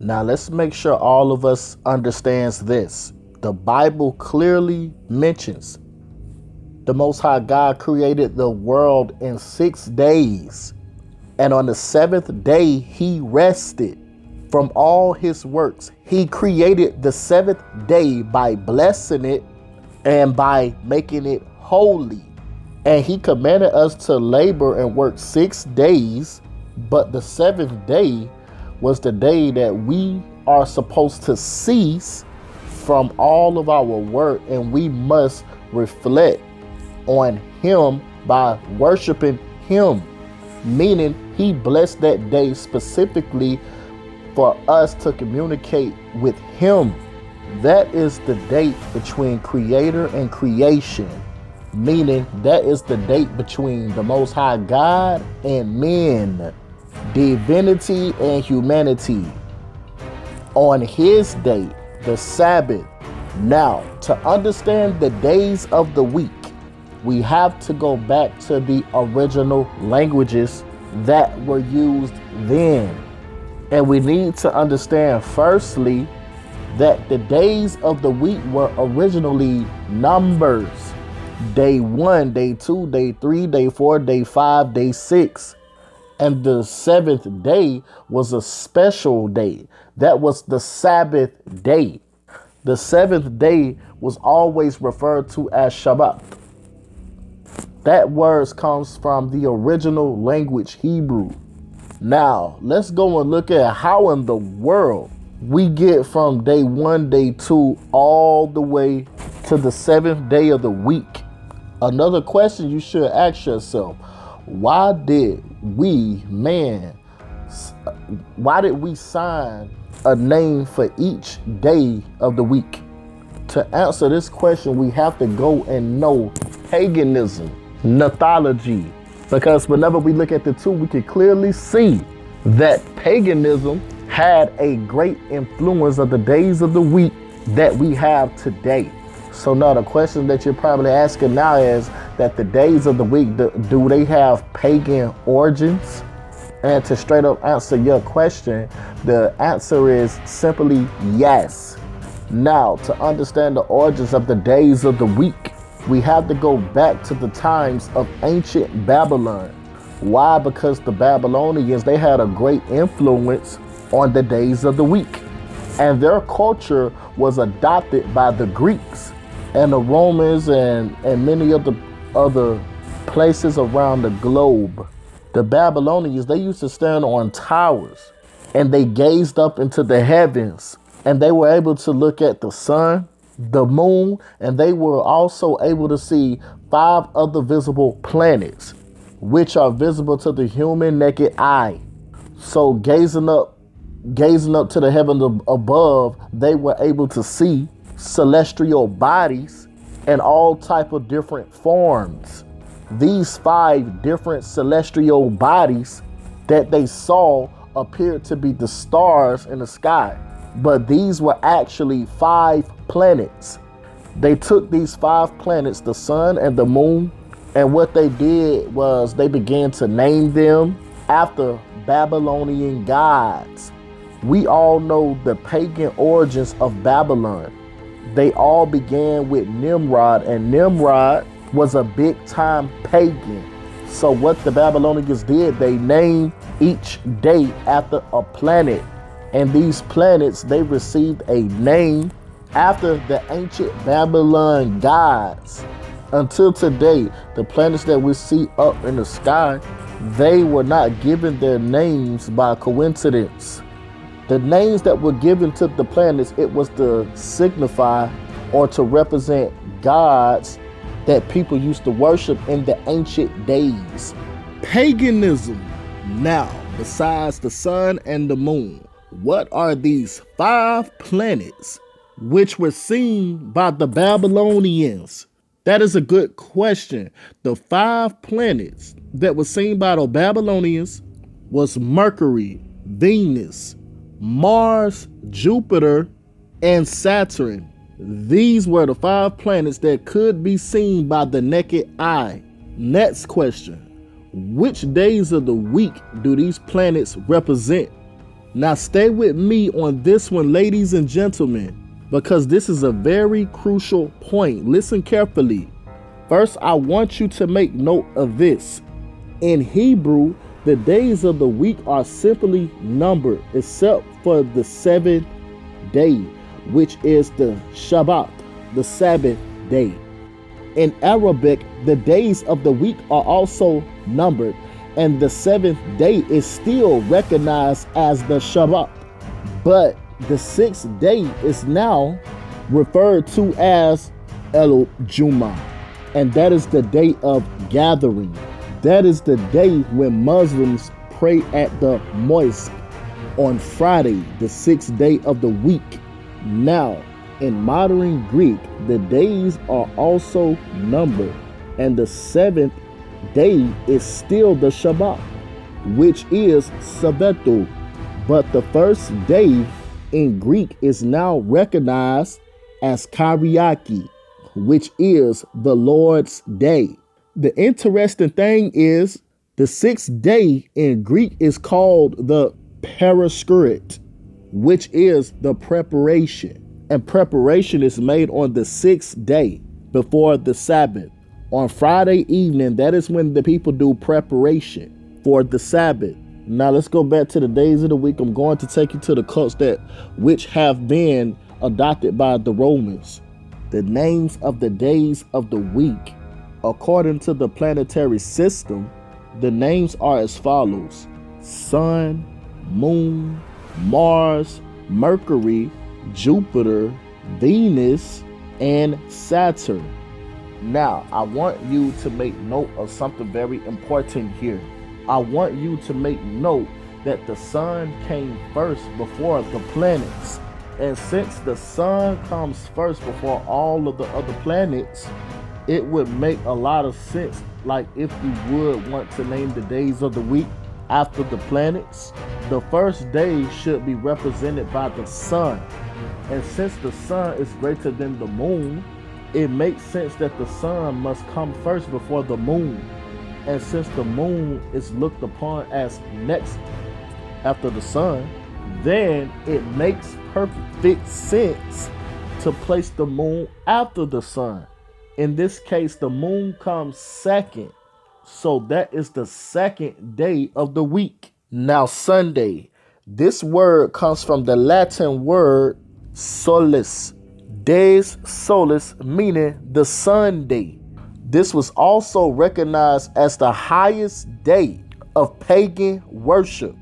Now let's make sure all of us understands this. The Bible clearly mentions the Most High God created the world in 6 days. And on the 7th day, he rested from all his works. He created the 7th day by blessing it and by making it holy. And he commanded us to labor and work 6 days. But the 7th day was the day that we are supposed to cease from all of our work. And we must reflect on him by worshiping him. Meaning he blessed that day specifically for us to communicate with him. That is the date between creator and creation. Meaning that is the date between the Most High God and men, divinity and humanity. On his day, the Sabbath. Now, to understand the days of the week, we have to go back to the original languages that were used then. And we need to understand firstly that the days of the week were originally numbers. Day 1, day 2, day 3, day 4, day 5, day 6. And the 7th day was a special day. That was the Sabbath day. The 7th day was always referred to as Shabbat. That word comes from the original language Hebrew. Now, let's go and look at how in the world we get from day 1, day 2, all the way to the 7th day of the week. Another question you should ask yourself, why did we sign a name for each day of the week? To answer this question, we have to go and know paganism, mythology, because whenever we look at the two, we can clearly see that paganism had a great influence of the days of the week that we have today. So now the question that you're probably asking now is that the days of the week, do they have pagan origins? And to straight up answer your question, the answer is simply yes. Now, to understand the origins of the days of the week, we have to go back to the times of ancient Babylon. Why? Because the Babylonians, they had a great influence on the days of the week. And their culture was adopted by the Greeks and the Romans and many of the other places around the globe. The Babylonians, they used to stand on towers and they gazed up into the heavens and they were able to look at the sun, the moon, and they were also able to see 5 other visible planets, which are visible to the human naked eye. So gazing up to the heavens above, they were able to see celestial bodies in all type of different forms. These 5 different celestial bodies that they saw appeared to be the stars in the sky, but these were actually 5 planets. They took these 5 planets, the sun and the moon, and what they did was they began to name them after Babylonian gods. We all know the pagan origins of Babylon. They all began with Nimrod, and Nimrod was a big-time pagan. So what the Babylonians did, they named each day after a planet. And these planets, they received a name after the ancient Babylon gods. Until today, the planets that we see up in the sky, they were not given their names by coincidence. The names that were given to the planets, it was to signify or to represent gods that people used to worship in the ancient days. Paganism. Now, besides the sun and the moon, what are these 5 planets which were seen by the Babylonians? That is a good question. The 5 planets that were seen by the Babylonians was Mercury, Venus, Mars, Jupiter, and Saturn. These were the 5 planets that could be seen by the naked eye. Next question. Which days of the week do these planets represent? Now stay with me on this one, ladies and gentlemen, because this is a very crucial point. Listen carefully. First, I want you to make note of this. In Hebrew, the days of the week are simply numbered, except for the seventh day, which is the Shabbat, the Sabbath day. In Arabic, the days of the week are also numbered, and the seventh day is still recognized as the Shabbat. But the sixth day is now referred to as El Jum'ah, and that is the day of gathering. That is the day when Muslims pray at the mosque on Friday, the sixth day of the week. Now, in modern Greek, the days are also numbered, and the seventh day is still the Shabbat, which is Sabbath. But the first day in Greek is now recognized as Kyriaki, which is the Lord's day. The interesting thing is the sixth day in Greek is called the Paraskerit, which is the preparation. And preparation is made on the sixth day before the Sabbath. On Friday evening, that is when the people do preparation for the Sabbath. Now let's go back to the days of the week. I'm going to take you to the cults which have been adopted by the Romans. The names of the days of the week, according to the planetary system, the names are as follows: Sun, Moon, Mars, Mercury, Jupiter, Venus, and Saturn. Now, I want you to make note of something very important here. I want you to make note that the sun came first before the planets. And since the sun comes first before all of the other planets, it would make a lot of sense, like if you would want to name the days of the week after the planets, the first day should be represented by the sun. And since the sun is greater than the moon, it makes sense that the sun must come first before the moon. And since the moon is looked upon as next after the sun, then it makes perfect sense to place the moon after the sun. In this case, the moon comes second. So that is the second day of the week. Now, Sunday. This word comes from the Latin word solis, des solis, meaning the Sunday. This was also recognized as the highest day of pagan worship,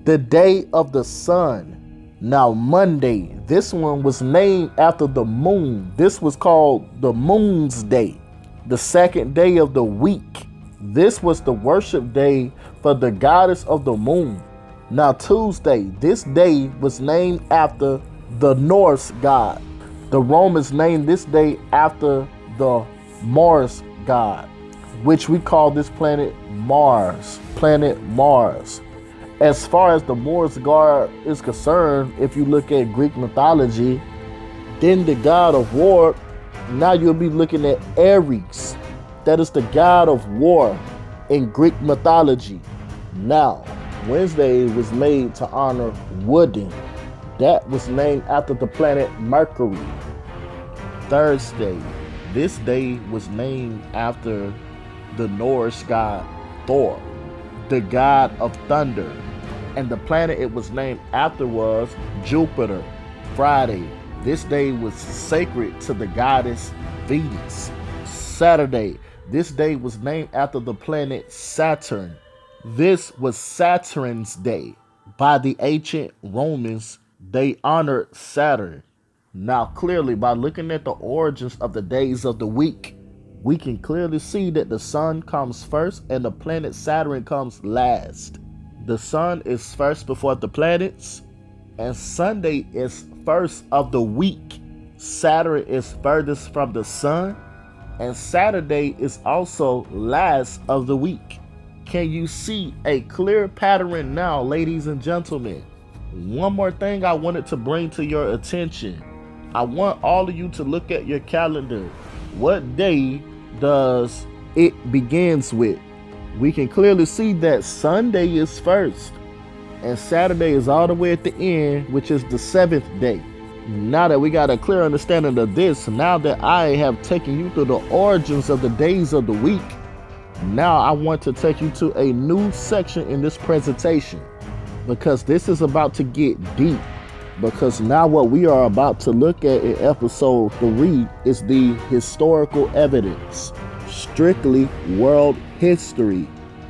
the day of the sun. Now, Monday, this one was named after the moon. This was called the Moon's Day, the second day of the week. This was the worship day for the goddess of the moon. Now, Tuesday, this day was named after the Norse god. The Romans named this day after the Mars god, which we call this planet Mars, planet Mars. As far as the Mars god is concerned, if you look at Greek mythology, then the god of war, now you'll be looking at Ares. That is the god of war in Greek mythology. Now, Wednesday was made to honor Woden. That was named after the planet Mercury. Thursday, this day was named after the Norse god Thor, the god of thunder. And the planet it was named after was Jupiter. Friday, this day was sacred to the goddess Venus. Saturday, this day was named after the planet Saturn. This was Saturn's day. By the ancient Romans, they honored Saturn. Now, clearly, by looking at the origins of the days of the week, we can clearly see that the sun comes first and the planet Saturn comes last. The sun is first before the planets, and Sunday is first of the week. Saturn is furthest from the sun, and Saturday is also last of the week. Can you see a clear pattern now, ladies and gentlemen? One more thing I wanted to bring to your attention. I want all of you to look at your calendar. What day does it begins with? We can clearly see that Sunday is first. And Saturday is all the way at the end, which is the 7th day. Now that we got a clear understanding of this, now that I have taken you through the origins of the days of the week, now I want to take you to a new section in this presentation, because this is about to get deep. Because now what we are about to look at in episode 3 is the historical evidence, strictly world history.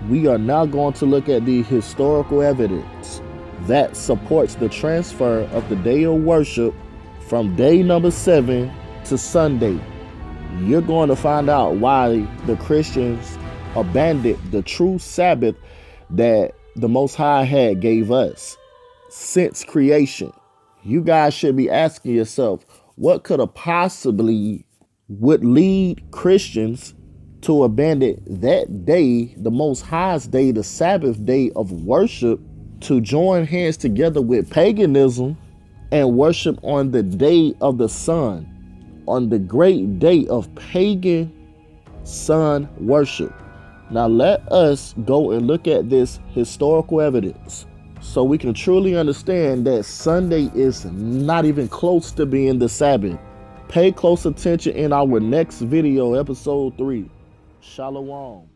We are now going to look at the historical evidence that supports the transfer of the day of worship from day number 7 to Sunday. You're going to find out why the Christians abandoned the true Sabbath that the Most High had gave us since creation. You guys should be asking yourself, what could have possibly would lead Christians to abandon that day, the Most High's day, the Sabbath day of worship, to join hands together with paganism and worship on the day of the sun, on the great day of pagan sun worship. Now let us go and look at this historical evidence so we can truly understand that Sunday is not even close to being the Sabbath. Pay close attention in our next video, episode 3. Shalawam.